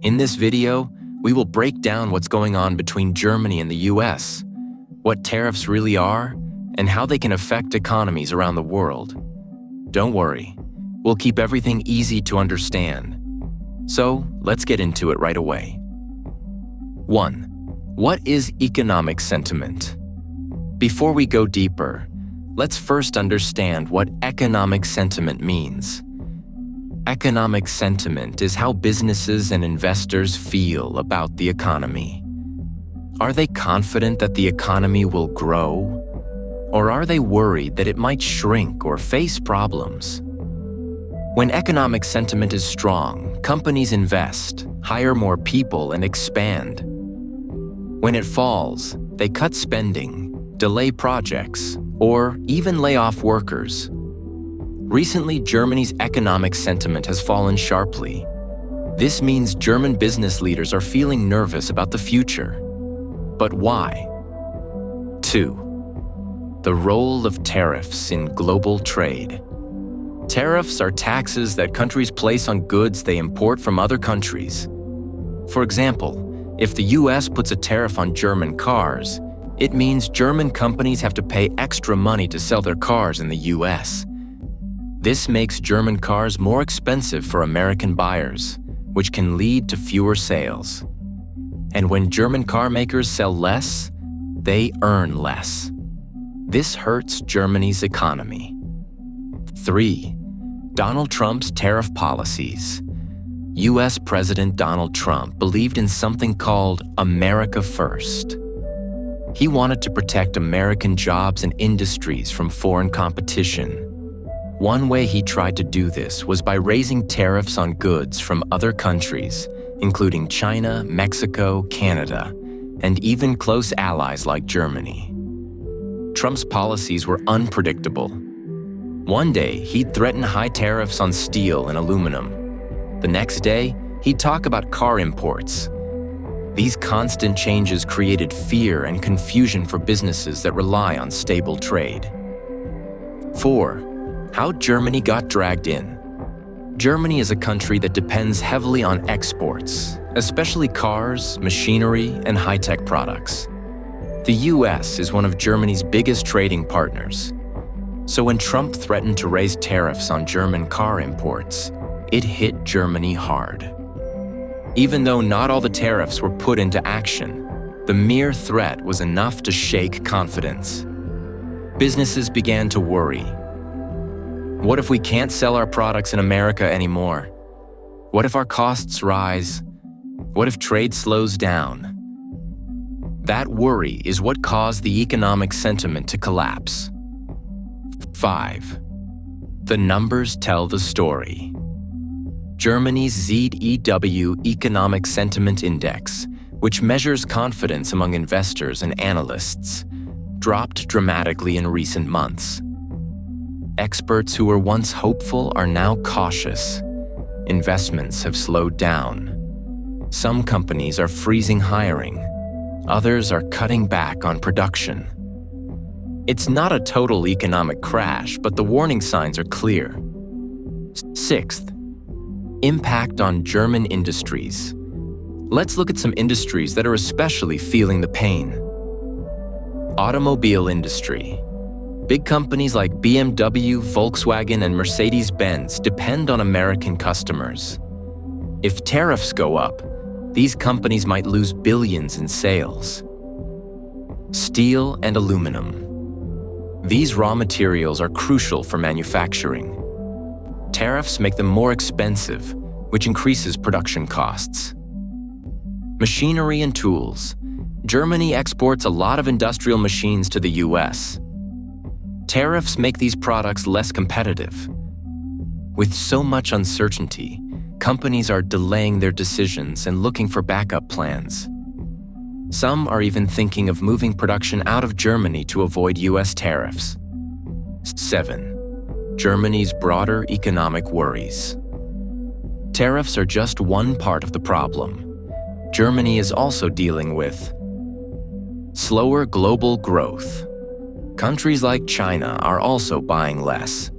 In this video, we will break down what's going on between Germany and the US, what tariffs really are, and how they can affect economies around the world. Don't worry, we'll keep everything easy to understand. So, let's get into it right away. 1. What is economic sentiment? Before we go deeper, let's first understand what economic sentiment means. Economic sentiment is how businesses and investors feel about the economy. Are they confident that the economy will grow? Or are they worried that it might shrink or face problems? When economic sentiment is strong, companies invest, hire more people, and expand. When it falls, they cut spending, delay projects, or even lay off workers. Recently, Germany's economic sentiment has fallen sharply. This means German business leaders are feeling nervous about the future. But why? 2. The role of tariffs in global trade. Tariffs are taxes that countries place on goods they import from other countries. For example, if the US puts a tariff on German cars, it means German companies have to pay extra money to sell their cars in the US. This makes German cars more expensive for American buyers, which can lead to fewer sales. And when German car makers sell less, they earn less. This hurts Germany's economy. 3. Donald Trump's tariff policies. US President Donald Trump believed in something called America First. He wanted to protect American jobs and industries from foreign competition. One way he tried to do this was by raising tariffs on goods from other countries, including China, Mexico, Canada, and even close allies like Germany. Trump's policies were unpredictable. One day, he'd threaten high tariffs on steel and aluminum. The next day, he'd talk about car imports. These constant changes created fear and confusion for businesses that rely on stable trade. 4. How Germany got dragged in. Germany is a country that depends heavily on exports, especially cars, machinery, and high-tech products. The US is one of Germany's biggest trading partners. So when Trump threatened to raise tariffs on German car imports, it hit Germany hard. Even though not all the tariffs were put into action, the mere threat was enough to shake confidence. Businesses began to worry. What if we can't sell our products in America anymore? What if our costs rise? What if trade slows down? That worry is what caused the economic sentiment to collapse. 5. The numbers tell the story. Germany's ZEW Economic Sentiment Index, which measures confidence among investors and analysts, dropped dramatically in recent months. Experts who were once hopeful are now cautious. Investments have slowed down. Some companies are freezing hiring. Others are cutting back on production. It's not a total economic crash, but the warning signs are clear. 6th, impact on German industries. Let's look at some industries that are especially feeling the pain. Automobile industry. Big companies like BMW, Volkswagen, and Mercedes-Benz depend on American customers. If tariffs go up, these companies might lose billions in sales. Steel and aluminum. These raw materials are crucial for manufacturing. Tariffs make them more expensive, which increases production costs. Machinery and tools. Germany exports a lot of industrial machines to the US. Tariffs make these products less competitive. With so much uncertainty, companies are delaying their decisions and looking for backup plans. Some are even thinking of moving production out of Germany to avoid US tariffs. 7. Germany's broader economic worries. Tariffs are just one part of the problem. Germany is also dealing with slower global growth. Countries like China are also buying less.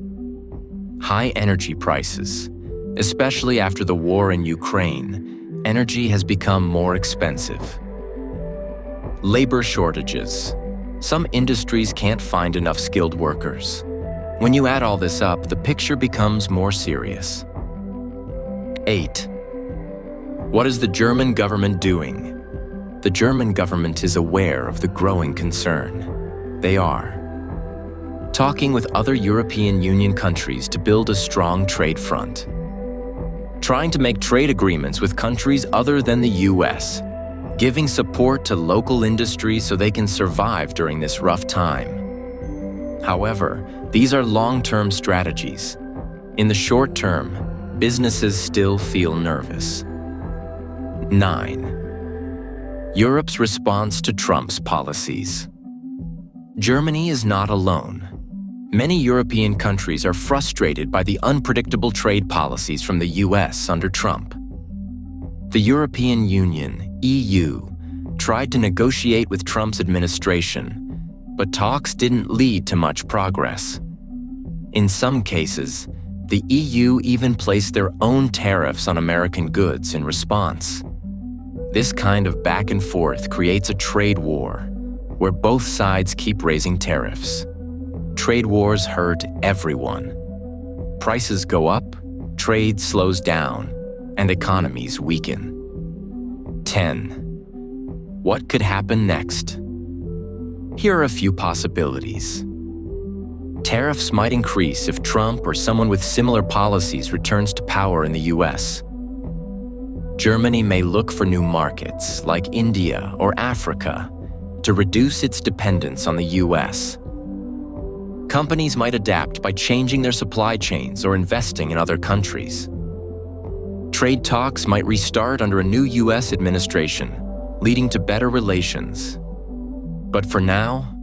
High energy prices, especially after the war in Ukraine, energy has become more expensive. Labor shortages. Some industries can't find enough skilled workers. When you add all this up, the picture becomes more serious. 8. What is the German government doing? The German government is aware of the growing concern. They are talking with other European Union countries to build a strong trade front, trying to make trade agreements with countries other than the US, giving support to local industries so they can survive during this rough time. However, these are long-term strategies. In the short term, businesses still feel nervous. 9. Europe's response to Trump's policies. Germany is not alone. Many European countries are frustrated by the unpredictable trade policies from the US under Trump. The European Union, EU, tried to negotiate with Trump's administration, but talks didn't lead to much progress. In some cases, the EU even placed their own tariffs on American goods in response. This kind of back and forth creates a trade war, where both sides keep raising tariffs. Trade wars hurt everyone. Prices go up, trade slows down, and economies weaken. 10. What could happen next? Here are a few possibilities. Tariffs might increase if Trump or someone with similar policies returns to power in the US. Germany may look for new markets, like India or Africa, to reduce its dependence on the US. Companies might adapt by changing their supply chains or investing in other countries. Trade talks might restart under a new US administration, leading to better relations. But for now,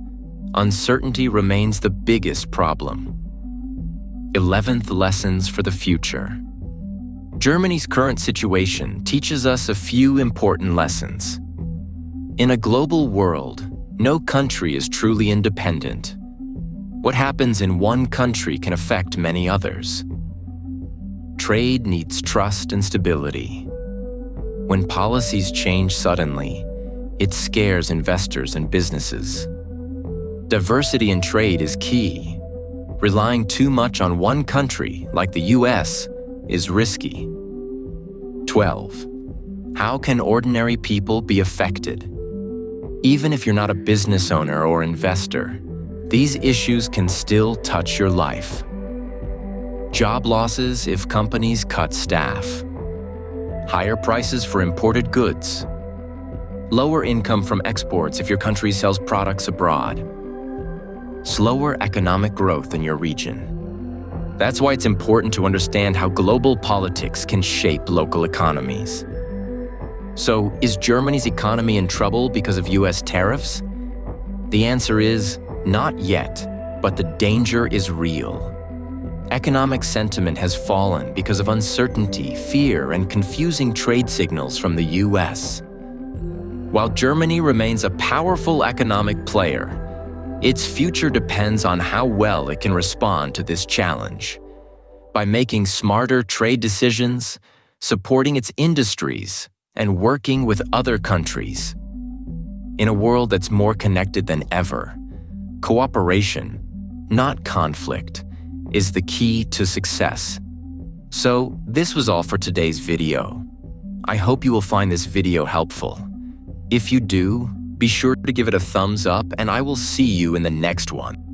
uncertainty remains the biggest problem. 11th lessons for the future. Germany's current situation teaches us a few important lessons. In a global world, no country is truly independent. What happens in one country can affect many others. Trade needs trust and stability. When policies change suddenly, it scares investors and businesses. Diversity in trade is key. Relying too much on one country, like the US, is risky. 12. How can ordinary people be affected? Even if you're not a business owner or investor, these issues can still touch your life. Job losses if companies cut staff. Higher prices for imported goods. Lower income from exports if your country sells products abroad. Slower economic growth in your region. That's why it's important to understand how global politics can shape local economies. So, is Germany's economy in trouble because of US tariffs? The answer is not yet, but the danger is real. Economic sentiment has fallen because of uncertainty, fear, and confusing trade signals from the US. While Germany remains a powerful economic player, its future depends on how well it can respond to this challenge. By making smarter trade decisions, supporting its industries, and working with other countries. In a world that's more connected than ever, cooperation, not conflict, is the key to success. So, this was all for today's video. I hope you will find this video helpful. If you do, be sure to give it a thumbs up, and I will see you in the next one.